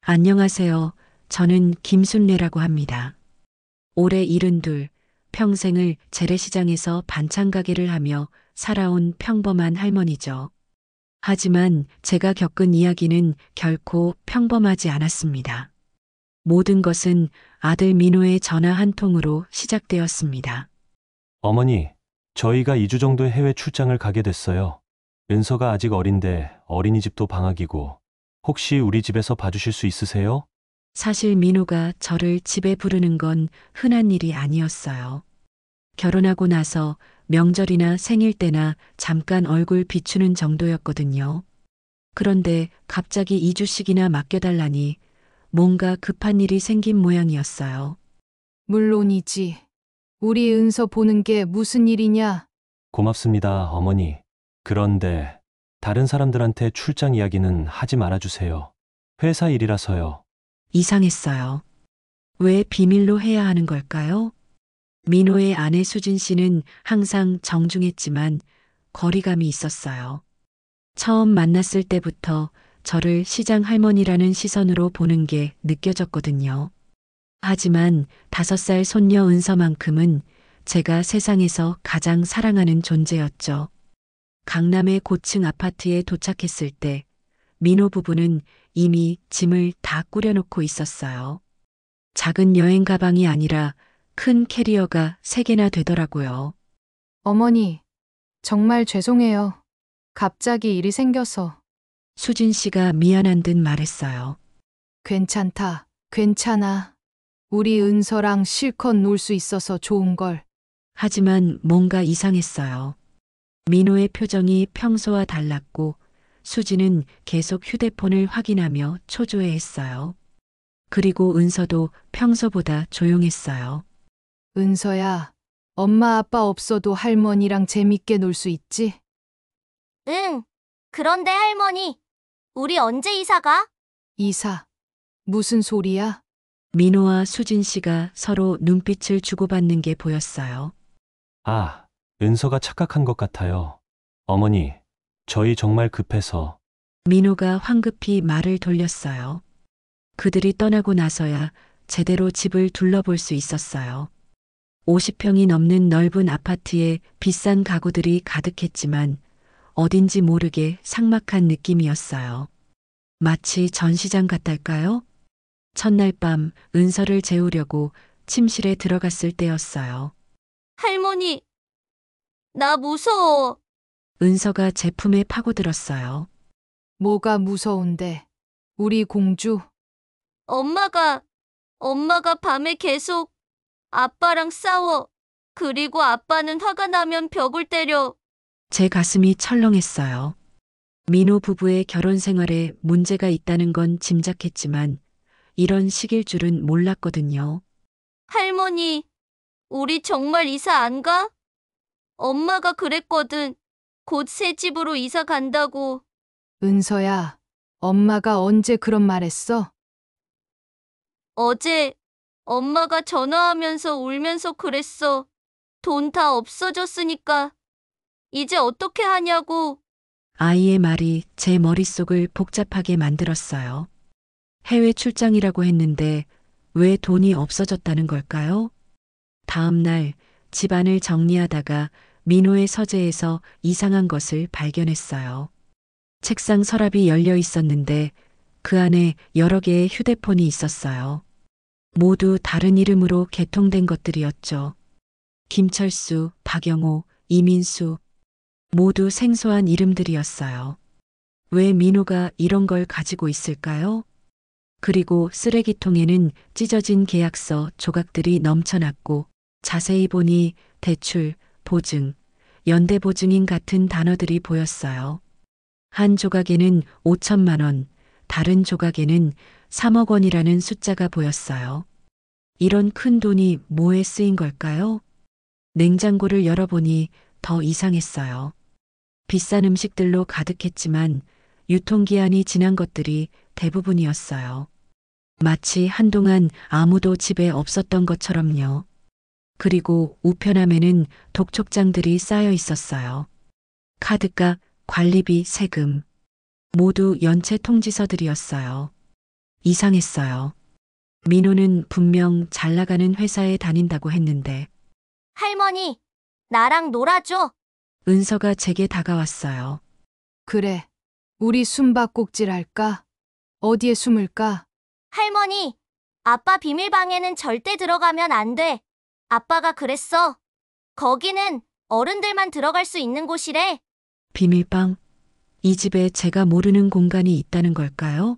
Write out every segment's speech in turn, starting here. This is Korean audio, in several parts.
안녕하세요. 저는 김순례라고 합니다. 올해 72, 평생을 재래시장에서 반찬 가게를 하며 살아온 평범한 할머니죠. 하지만 제가 겪은 이야기는 결코 평범하지 않았습니다. 모든 것은 아들 민호의 전화 한 통으로 시작되었습니다. 어머니, 저희가 2주 정도 해외 출장을 가게 됐어요. 은서가 아직 어린데 어린이집도 방학이고, 혹시 우리 집에서 봐주실 수 있으세요? 사실 민호가 저를 집에 부르는 건 흔한 일이 아니었어요. 결혼하고 나서 명절이나 생일 때나 잠깐 얼굴 비추는 정도였거든요. 그런데 갑자기 2주씩이나 맡겨달라니 뭔가 급한 일이 생긴 모양이었어요. 물론이지. 우리 은서 보는 게 무슨 일이냐? 고맙습니다, 어머니. 그런데 다른 사람들한테 출장 이야기는 하지 말아주세요. 회사 일이라서요. 이상했어요. 왜 비밀로 해야 하는 걸까요? 민호의 아내 수진 씨는 항상 정중했지만 거리감이 있었어요. 처음 만났을 때부터 저를 시장 할머니라는 시선으로 보는 게 느껴졌거든요. 하지만 5살 손녀 은서만큼은 제가 세상에서 가장 사랑하는 존재였죠. 강남의 고층 아파트에 도착했을 때 민호 부부는 이미 짐을 다 꾸려놓고 있었어요. 작은 여행 가방이 아니라 큰 캐리어가 3개나 되더라고요. 어머니, 정말 죄송해요. 갑자기 일이 생겨서. 수진 씨가 미안한 듯 말했어요. 괜찮다. 괜찮아. 우리 은서랑 실컷 놀 수 있어서 좋은걸. 하지만 뭔가 이상했어요. 민호의 표정이 평소와 달랐고 수지는 계속 휴대폰을 확인하며 초조해했어요. 그리고 은서도 평소보다 조용했어요. 은서야, 엄마 아빠 없어도 할머니랑 재밌게 놀 수 있지? 응. 그런데 할머니, 우리 언제 이사 가? 이사. 무슨 소리야? 민호와 수진 씨가 서로 눈빛을 주고받는 게 보였어요. 아, 은서가 착각한 것 같아요. 어머니, 저희 정말 급해서. 민호가 황급히 말을 돌렸어요. 그들이 떠나고 나서야 제대로 집을 둘러볼 수 있었어요. 50평이 넘는 넓은 아파트에 비싼 가구들이 가득했지만 어딘지 모르게 삭막한 느낌이었어요. 마치 전시장 같달까요? 첫날 밤 은서를 재우려고 침실에 들어갔을 때였어요. 할머니, 나 무서워. 은서가 제 품에 파고들었어요. 뭐가 무서운데? 우리 공주? 엄마가 밤에 계속 아빠랑 싸워. 그리고 아빠는 화가 나면 벽을 때려. 제 가슴이 철렁했어요. 민호 부부의 결혼 생활에 문제가 있다는 건 짐작했지만 이런 식일 줄은 몰랐거든요. 할머니, 우리 정말 이사 안 가? 엄마가 그랬거든. 곧 새 집으로 이사 간다고. 은서야, 엄마가 언제 그런 말 했어? 어제 엄마가 전화하면서 울면서 그랬어. 돈 다 없어졌으니까 이제 어떻게 하냐고. 아이의 말이 제 머릿속을 복잡하게 만들었어요. 해외 출장이라고 했는데 왜 돈이 없어졌다는 걸까요? 다음 날 집안을 정리하다가 민호의 서재에서 이상한 것을 발견했어요. 책상 서랍이 열려 있었는데 그 안에 여러 개의 휴대폰이 있었어요. 모두 다른 이름으로 개통된 것들이었죠. 김철수, 박영호, 이민수, 모두 생소한 이름들이었어요. 왜 민호가 이런 걸 가지고 있을까요? 그리고 쓰레기통에는 찢어진 계약서 조각들이 넘쳐났고 자세히 보니 대출, 보증, 연대보증인 같은 단어들이 보였어요. 한 조각에는 5천만 원, 다른 조각에는 3억 원이라는 숫자가 보였어요. 이런 큰 돈이 뭐에 쓰인 걸까요? 냉장고를 열어보니 더 이상했어요. 비싼 음식들로 가득했지만 유통기한이 지난 것들이 대부분이었어요. 마치 한동안 아무도 집에 없었던 것처럼요. 그리고 우편함에는 독촉장들이 쌓여 있었어요. 카드값, 관리비, 세금, 모두 연체 통지서들이었어요. 이상했어요. 민호는 분명 잘 나가는 회사에 다닌다고 했는데 할머니, 나랑 놀아줘. 은서가 제게 다가왔어요. 그래. 우리 숨바꼭질 할까? 어디에 숨을까? 할머니, 아빠 비밀방에는 절대 들어가면 안 돼. 아빠가 그랬어. 거기는 어른들만 들어갈 수 있는 곳이래. 비밀방? 이 집에 제가 모르는 공간이 있다는 걸까요?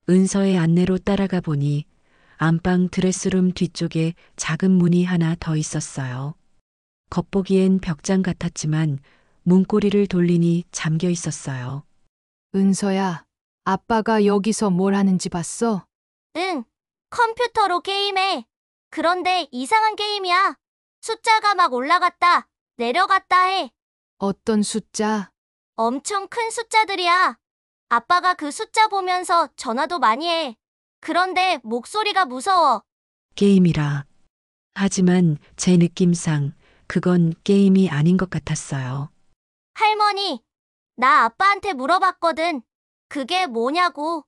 은서의 안내로 따라가 보니 안방 드레스룸 뒤쪽에 작은 문이 하나 더 있었어요. 겉보기엔 벽장 같았지만 문고리를 돌리니 잠겨 있었어요. 은서야, 아빠가 여기서 뭘 하는지 봤어? 응, 컴퓨터로 게임해. 그런데 이상한 게임이야. 숫자가 막 올라갔다, 내려갔다 해. 어떤 숫자? 엄청 큰 숫자들이야. 아빠가 그 숫자 보면서 전화도 많이 해. 그런데 목소리가 무서워. 게임이라. 하지만 제 느낌상 그건 게임이 아닌 것 같았어요. 할머니, 나 아빠한테 물어봤거든. 그게 뭐냐고.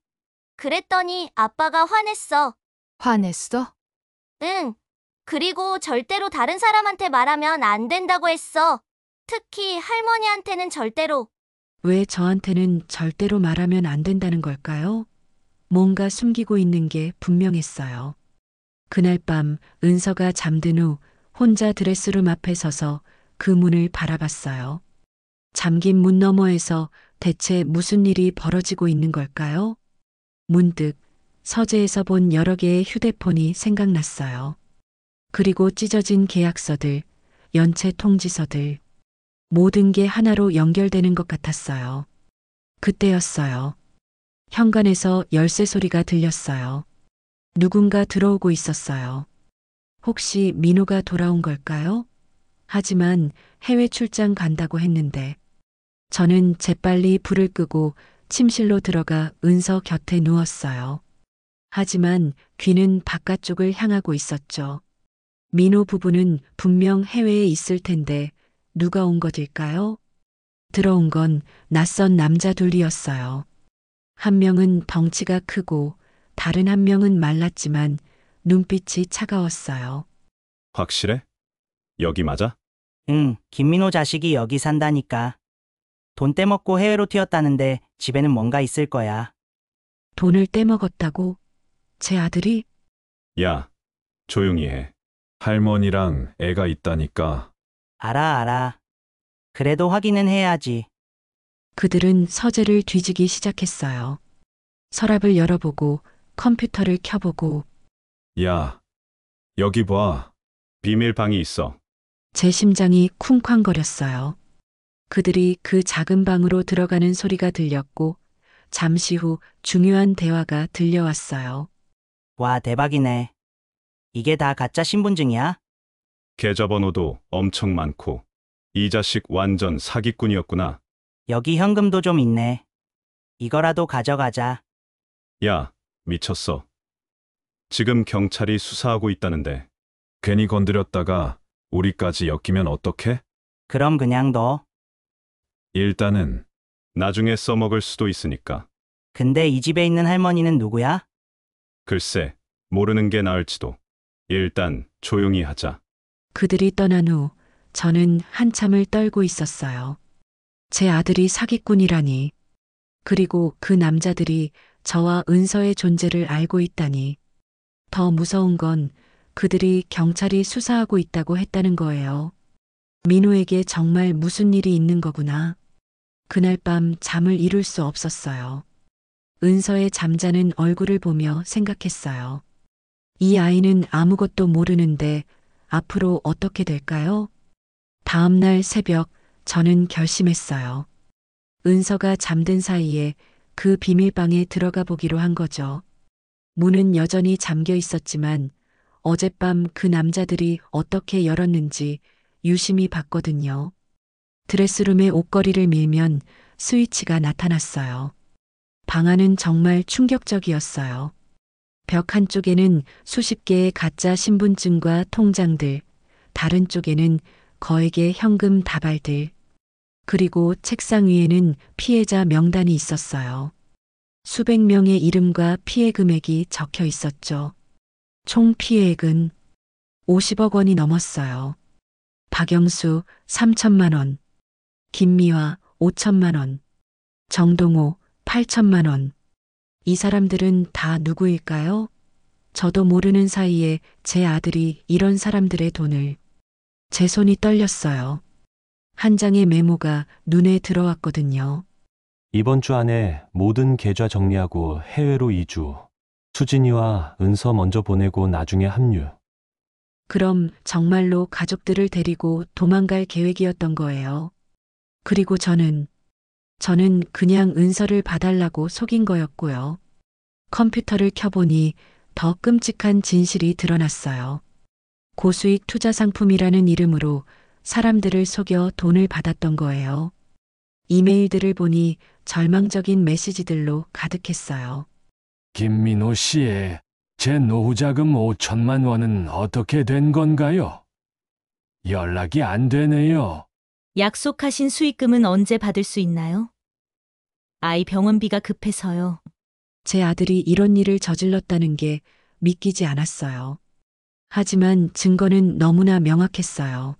그랬더니 아빠가 화냈어. 화냈어? 응. 그리고 절대로 다른 사람한테 말하면 안 된다고 했어. 특히 할머니한테는 절대로. 왜 저한테는 절대로 말하면 안 된다는 걸까요? 뭔가 숨기고 있는 게 분명했어요. 그날 밤 은서가 잠든 후 혼자 드레스룸 앞에 서서 그 문을 바라봤어요. 잠긴 문 너머에서 대체 무슨 일이 벌어지고 있는 걸까요? 문득 서재에서 본 여러 개의 휴대폰이 생각났어요. 그리고 찢어진 계약서들, 연체 통지서들, 모든 게 하나로 연결되는 것 같았어요. 그때였어요. 현관에서 열쇠 소리가 들렸어요. 누군가 들어오고 있었어요. 혹시 민호가 돌아온 걸까요? 하지만 해외 출장 간다고 했는데 저는 재빨리 불을 끄고 침실로 들어가 은서 곁에 누웠어요. 하지만 귀는 바깥쪽을 향하고 있었죠. 민호 부부는 분명 해외에 있을 텐데 누가 온 것일까요? 들어온 건 낯선 남자 둘이었어요. 한 명은 덩치가 크고 다른 한 명은 말랐지만 눈빛이 차가웠어요. 확실해? 여기 맞아? 응, 김민호 자식이 여기 산다니까. 돈 떼먹고 해외로 튀었다는데 집에는 뭔가 있을 거야. 돈을 떼먹었다고? 제 아들이? 야, 조용히 해. 할머니랑 애가 있다니까. 알아. 그래도 확인은 해야지. 그들은 서재를 뒤지기 시작했어요. 서랍을 열어보고 컴퓨터를 켜보고 야, 여기 봐. 비밀방이 있어. 제 심장이 쿵쾅거렸어요. 그들이 그 작은 방으로 들어가는 소리가 들렸고 잠시 후 중요한 대화가 들려왔어요. 와, 대박이네. 이게 다 가짜 신분증이야? 계좌번호도 엄청 많고. 이 자식 완전 사기꾼이었구나. 여기 현금도 좀 있네. 이거라도 가져가자. 야, 미쳤어. 지금 경찰이 수사하고 있다는데. 괜히 건드렸다가 우리까지 엮이면 어떡해? 그럼 그냥 너. 일단은 나중에 써먹을 수도 있으니까. 근데 이 집에 있는 할머니는 누구야? 글쎄, 모르는 게 나을지도. 일단 조용히 하자. 그들이 떠난 후 저는 한참을 떨고 있었어요. 제 아들이 사기꾼이라니. 그리고 그 남자들이 저와 은서의 존재를 알고 있다니. 더 무서운 건 그들이 경찰이 수사하고 있다고 했다는 거예요. 민호에게 정말 무슨 일이 있는 거구나. 그날 밤 잠을 이룰 수 없었어요. 은서의 잠자는 얼굴을 보며 생각했어요. 이 아이는 아무것도 모르는데 앞으로 어떻게 될까요? 다음 날 새벽 저는 결심했어요. 은서가 잠든 사이에 그 비밀방에 들어가 보기로 한 거죠. 문은 여전히 잠겨 있었지만 어젯밤 그 남자들이 어떻게 열었는지 유심히 봤거든요. 드레스룸의 옷걸이를 밀면 스위치가 나타났어요. 방 안은 정말 충격적이었어요. 벽 한쪽에는 수십 개의 가짜 신분증과 통장들, 다른 쪽에는 거액의 현금 다발들, 그리고 책상 위에는 피해자 명단이 있었어요. 수백 명의 이름과 피해 금액이 적혀 있었죠. 총 피해액은 50억 원이 넘었어요. 박영수 3천만 원, 김미화 5천만 원, 정동호 8천만 원. 이 사람들은 다 누구일까요? 저도 모르는 사이에 제 아들이 이런 사람들의 돈을. 제 손이 떨렸어요. 한 장의 메모가 눈에 들어왔거든요. 이번 주 안에 모든 계좌 정리하고 해외로 이주. 수진이와 은서 먼저 보내고 나중에 합류. 그럼 정말로 가족들을 데리고 도망갈 계획이었던 거예요. 그리고 저는 그냥 은서를 봐달라고 속인 거였고요. 컴퓨터를 켜보니 더 끔찍한 진실이 드러났어요. 고수익 투자 상품이라는 이름으로 사람들을 속여 돈을 받았던 거예요. 이메일들을 보니 절망적인 메시지들로 가득했어요. 김민호 씨의 제 노후자금 5천만 원은 어떻게 된 건가요? 연락이 안 되네요. 약속하신 수익금은 언제 받을 수 있나요? 아이 병원비가 급해서요. 제 아들이 이런 일을 저질렀다는 게 믿기지 않았어요. 하지만 증거는 너무나 명확했어요.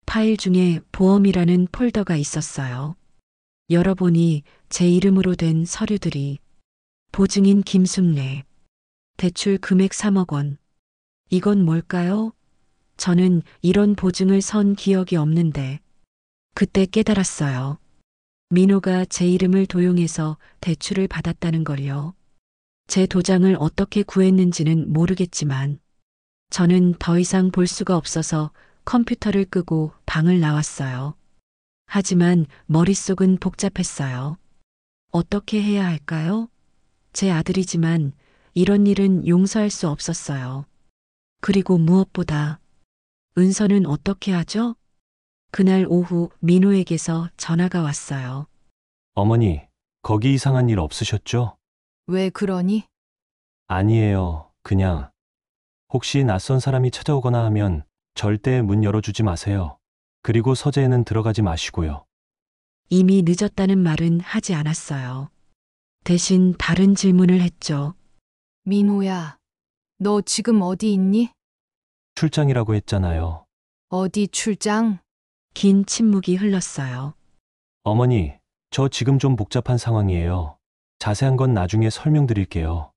파일 중에 보험이라는 폴더가 있었어요. 열어보니 제 이름으로 된 서류들이 보증인 김순례, 대출 금액 3억 원. 이건 뭘까요? 저는 이런 보증을 선 기억이 없는데 그때 깨달았어요. 민호가 제 이름을 도용해서 대출을 받았다는 걸요. 제 도장을 어떻게 구했는지는 모르겠지만 저는 더 이상 볼 수가 없어서 컴퓨터를 끄고 방을 나왔어요. 하지만 머릿속은 복잡했어요. 어떻게 해야 할까요? 제 아들이지만 이런 일은 용서할 수 없었어요. 그리고 무엇보다 은서는 어떻게 하죠? 그날 오후 민호에게서 전화가 왔어요. 어머니, 거기 이상한 일 없으셨죠? 왜 그러니? 아니에요. 그냥 혹시 낯선 사람이 찾아오거나 하면 절대 문 열어주지 마세요. 그리고 서재에는 들어가지 마시고요. 이미 늦었다는 말은 하지 않았어요. 대신 다른 질문을 했죠. 민호야, 너 지금 어디 있니? 출장이라고 했잖아요. 어디 출장? 긴 침묵이 흘렀어요. 어머니, 저 지금 좀 복잡한 상황이에요. 자세한 건 나중에 설명드릴게요.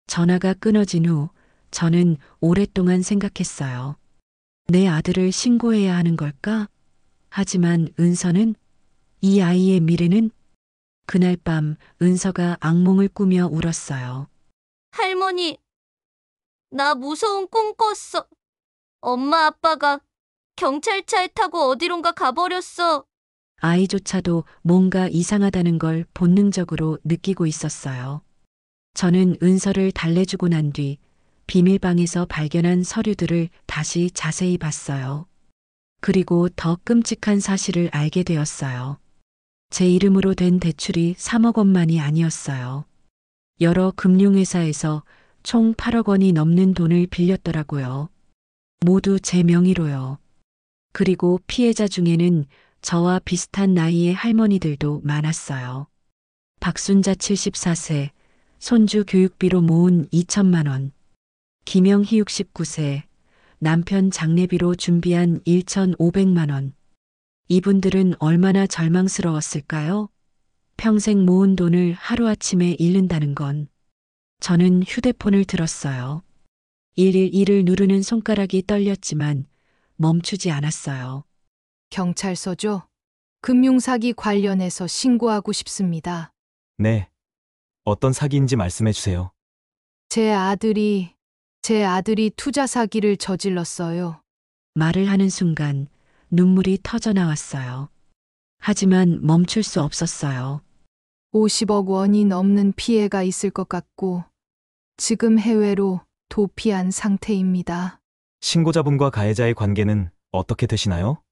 전화가 끊어진 후 저는 오랫동안 생각했어요. 내 아들을 신고해야 하는 걸까? 하지만 은서는? 이 아이의 미래는? 그날 밤 은서가 악몽을 꾸며 울었어요. 할머니, 나 무서운 꿈 꿨어. 엄마 아빠가 경찰차에 타고 어디론가 가버렸어. 아이조차도 뭔가 이상하다는 걸 본능적으로 느끼고 있었어요. 저는 은서를 달래주고 난 뒤 비밀방에서 발견한 서류들을 다시 자세히 봤어요. 그리고 더 끔찍한 사실을 알게 되었어요. 제 이름으로 된 대출이 3억 원만이 아니었어요. 여러 금융회사에서 총 8억 원이 넘는 돈을 빌렸더라고요. 모두 제 명의로요. 그리고 피해자 중에는 저와 비슷한 나이의 할머니들도 많았어요. 박순자 74세, 손주 교육비로 모은 2천만 원. 김영희 69세, 남편 장례비로 준비한 1,500만 원. 이분들은 얼마나 절망스러웠을까요? 평생 모은 돈을 하루아침에 잃는다는 건. 저는 휴대폰을 들었어요. 112를 누르는 손가락이 떨렸지만 멈추지 않았어요. 경찰서죠? 금융사기 관련해서 신고하고 싶습니다. 네. 어떤 사기인지 말씀해 주세요. 제 아들이 투자 사기를 저질렀어요. 말을 하는 순간 눈물이 터져 나왔어요. 하지만 멈출 수 없었어요. 50억 원이 넘는 피해가 있을 것 같고 지금 해외로 도피한 상태입니다. 신고자분과 가해자의 관계는 어떻게 되시나요?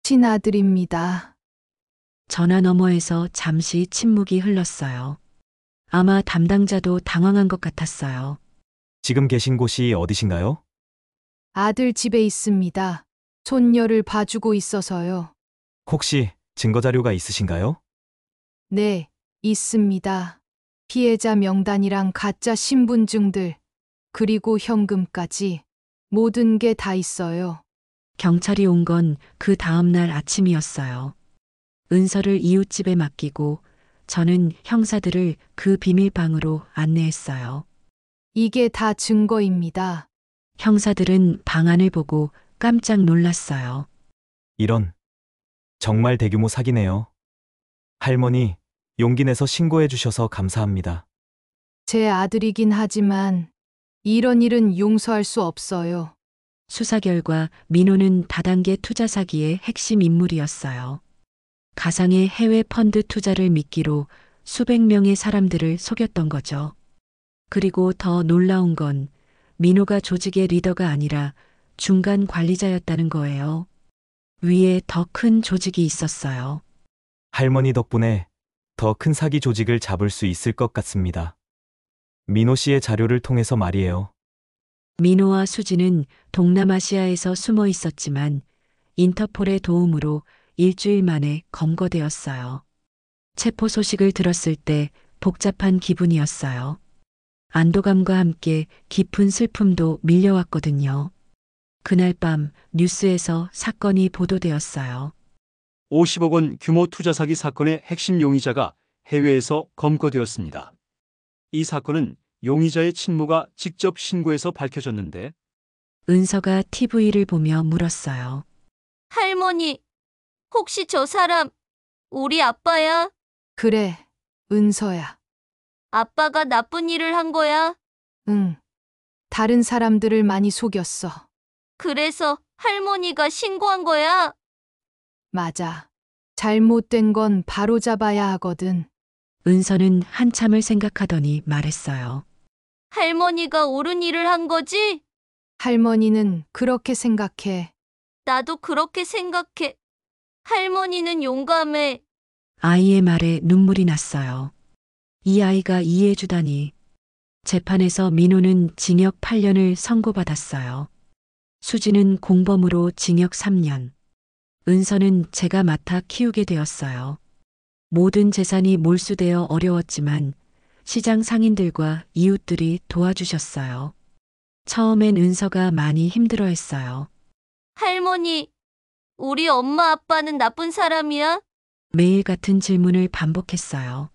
친아들입니다. 전화 너머에서 잠시 침묵이 흘렀어요. 아마 담당자도 당황한 것 같았어요. 지금 계신 곳이 어디신가요? 아들 집에 있습니다. 손녀를 봐주고 있어서요. 혹시 증거 자료가 있으신가요? 네, 있습니다. 피해자 명단이랑 가짜 신분증들, 그리고 현금까지 모든 게 다 있어요. 경찰이 온 건 그 다음날 아침이었어요. 은서를 이웃집에 맡기고 저는 형사들을 그 비밀방으로 안내했어요. 이게 다 증거입니다. 형사들은 방안을 보고 깜짝 놀랐어요. 이런. 정말 대규모 사기네요. 할머니, 용기 내서 신고해 주셔서 감사합니다. 제 아들이긴 하지만 이런 일은 용서할 수 없어요. 수사 결과 민호는 다단계 투자 사기의 핵심 인물이었어요. 가상의 해외 펀드 투자를 미끼로 수백 명의 사람들을 속였던 거죠. 그리고 더 놀라운 건 민호가 조직의 리더가 아니라 중간 관리자였다는 거예요. 위에 더 큰 조직이 있었어요. 할머니 덕분에 더 큰 사기 조직을 잡을 수 있을 것 같습니다. 민호 씨의 자료를 통해서 말이에요. 민호와 수지는 동남아시아에서 숨어 있었지만 인터폴의 도움으로 일주일 만에 검거되었어요. 체포 소식을 들었을 때 복잡한 기분이었어요. 안도감과 함께 깊은 슬픔도 밀려왔거든요. 그날 밤 뉴스에서 사건이 보도되었어요. 50억 원 규모 투자 사기 사건의 핵심 용의자가 해외에서 검거되었습니다. 이 사건은 용의자의 친모가 직접 신고해서 밝혀졌는데 은서가 TV를 보며 물었어요. 할머니, 혹시 저 사람 우리 아빠야? 그래, 은서야. 아빠가 나쁜 일을 한 거야? 응. 다른 사람들을 많이 속였어. 그래서 할머니가 신고한 거야? 맞아. 잘못된 건 바로 잡아야 하거든. 은서는 한참을 생각하더니 말했어요. 할머니가 옳은 일을 한 거지? 할머니는 그렇게 생각해. 나도 그렇게 생각해. 할머니는 용감해. 아이의 말에 눈물이 났어요. 이 아이가 이해해주다니. 재판에서 민호는 징역 8년을 선고받았어요. 수지는 공범으로 징역 3년. 은서는 제가 맡아 키우게 되었어요. 모든 재산이 몰수되어 어려웠지만 시장 상인들과 이웃들이 도와주셨어요. 처음엔 은서가 많이 힘들어했어요. 할머니, 우리 엄마 아빠는 나쁜 사람이야? 매일 같은 질문을 반복했어요.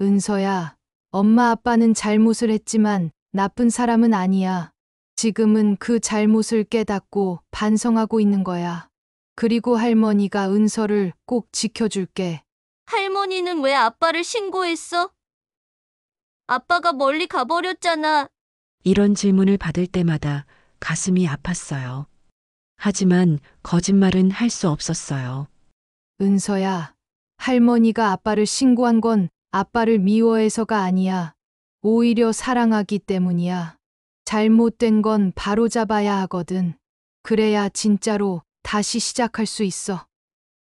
은서야, 엄마 아빠는 잘못을 했지만 나쁜 사람은 아니야. 지금은 그 잘못을 깨닫고 반성하고 있는 거야. 그리고 할머니가 은서를 꼭 지켜줄게. 할머니는 왜 아빠를 신고했어? 아빠가 멀리 가버렸잖아. 이런 질문을 받을 때마다 가슴이 아팠어요. 하지만 거짓말은 할 수 없었어요. 은서야, 할머니가 아빠를 신고한 건 아빠를 미워해서가 아니야. 오히려 사랑하기 때문이야. 잘못된 건 바로 잡아야 하거든. 그래야 진짜로 다시 시작할 수 있어.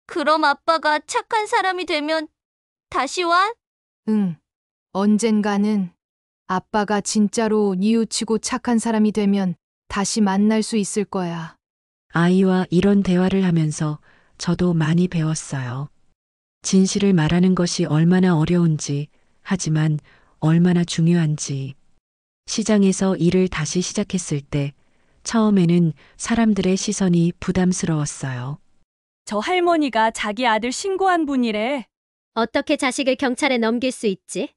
그럼 아빠가 착한 사람이 되면 다시 와? 응. 언젠가는 아빠가 진짜로 뉘우치고 착한 사람이 되면 다시 만날 수 있을 거야. 아이와 이런 대화를 하면서 저도 많이 배웠어요. 진실을 말하는 것이 얼마나 어려운지, 하지만 얼마나 중요한지. 시장에서 일을 다시 시작했을 때 처음에는 사람들의 시선이 부담스러웠어요. 저 할머니가 자기 아들 신고한 분이래. 어떻게 자식을 경찰에 넘길 수 있지?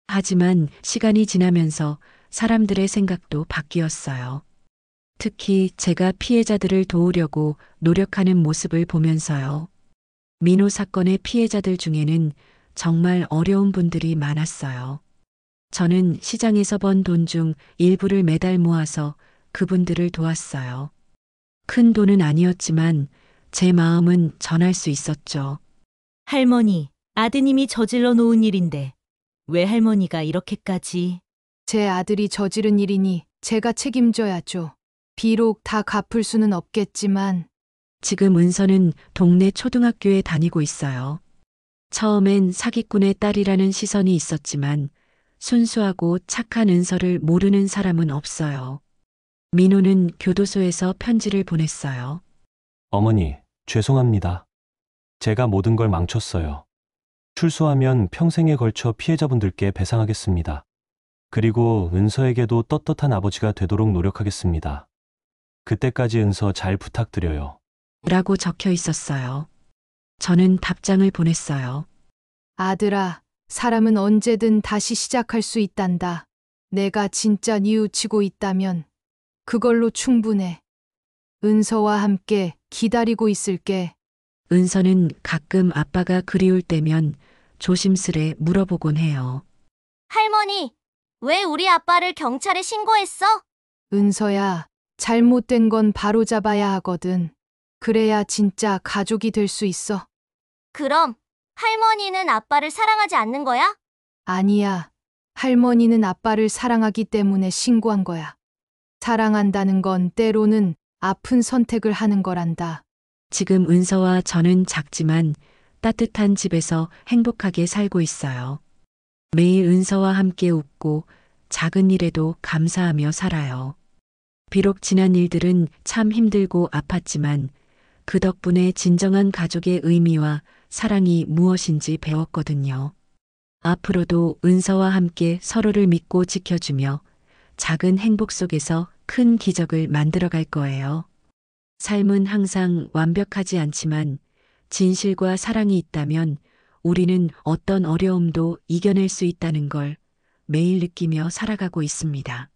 하지만 시간이 지나면서 사람들의 생각도 바뀌었어요. 특히 제가 피해자들을 도우려고 노력하는 모습을 보면서요. 민호 사건의 피해자들 중에는 정말 어려운 분들이 많았어요. 저는 시장에서 번 돈 중 일부를 매달 모아서 그분들을 도왔어요. 큰 돈은 아니었지만 제 마음은 전할 수 있었죠. 할머니, 아드님이 저질러 놓은 일인데 왜 할머니가 이렇게까지... 제 아들이 저지른 일이니 제가 책임져야죠. 비록 다 갚을 수는 없겠지만 지금 은서는 동네 초등학교에 다니고 있어요. 처음엔 사기꾼의 딸이라는 시선이 있었지만 순수하고 착한 은서를 모르는 사람은 없어요. 민호는 교도소에서 편지를 보냈어요. 어머니, 죄송합니다. 제가 모든 걸 망쳤어요. 출소하면 평생에 걸쳐 피해자분들께 배상하겠습니다. 그리고 은서에게도 떳떳한 아버지가 되도록 노력하겠습니다. 그때까지 은서 잘 부탁드려요. 라고 적혀 있었어요. 저는 답장을 보냈어요. 아들아, 사람은 언제든 다시 시작할 수 있단다. 내가 진짜 뉘우치고 있다면 그걸로 충분해. 은서와 함께 기다리고 있을게. 은서는 가끔 아빠가 그리울 때면 조심스레 물어보곤 해요. 할머니, 왜 우리 아빠를 경찰에 신고했어? 은서야, 잘못된 건 바로잡아야 하거든. 그래야 진짜 가족이 될 수 있어. 그럼 할머니는 아빠를 사랑하지 않는 거야? 아니야. 할머니는 아빠를 사랑하기 때문에 신고한 거야. 사랑한다는 건 때로는 아픈 선택을 하는 거란다. 지금 은서와 저는 작지만 따뜻한 집에서 행복하게 살고 있어요. 매일 은서와 함께 웃고 작은 일에도 감사하며 살아요. 비록 지난 일들은 참 힘들고 아팠지만 그 덕분에 진정한 가족의 의미와 사랑이 무엇인지 배웠거든요. 앞으로도 은서와 함께 서로를 믿고 지켜주며 작은 행복 속에서 큰 기적을 만들어갈 거예요. 삶은 항상 완벽하지 않지만 진실과 사랑이 있다면 우리는 어떤 어려움도 이겨낼 수 있다는 걸 매일 느끼며 살아가고 있습니다.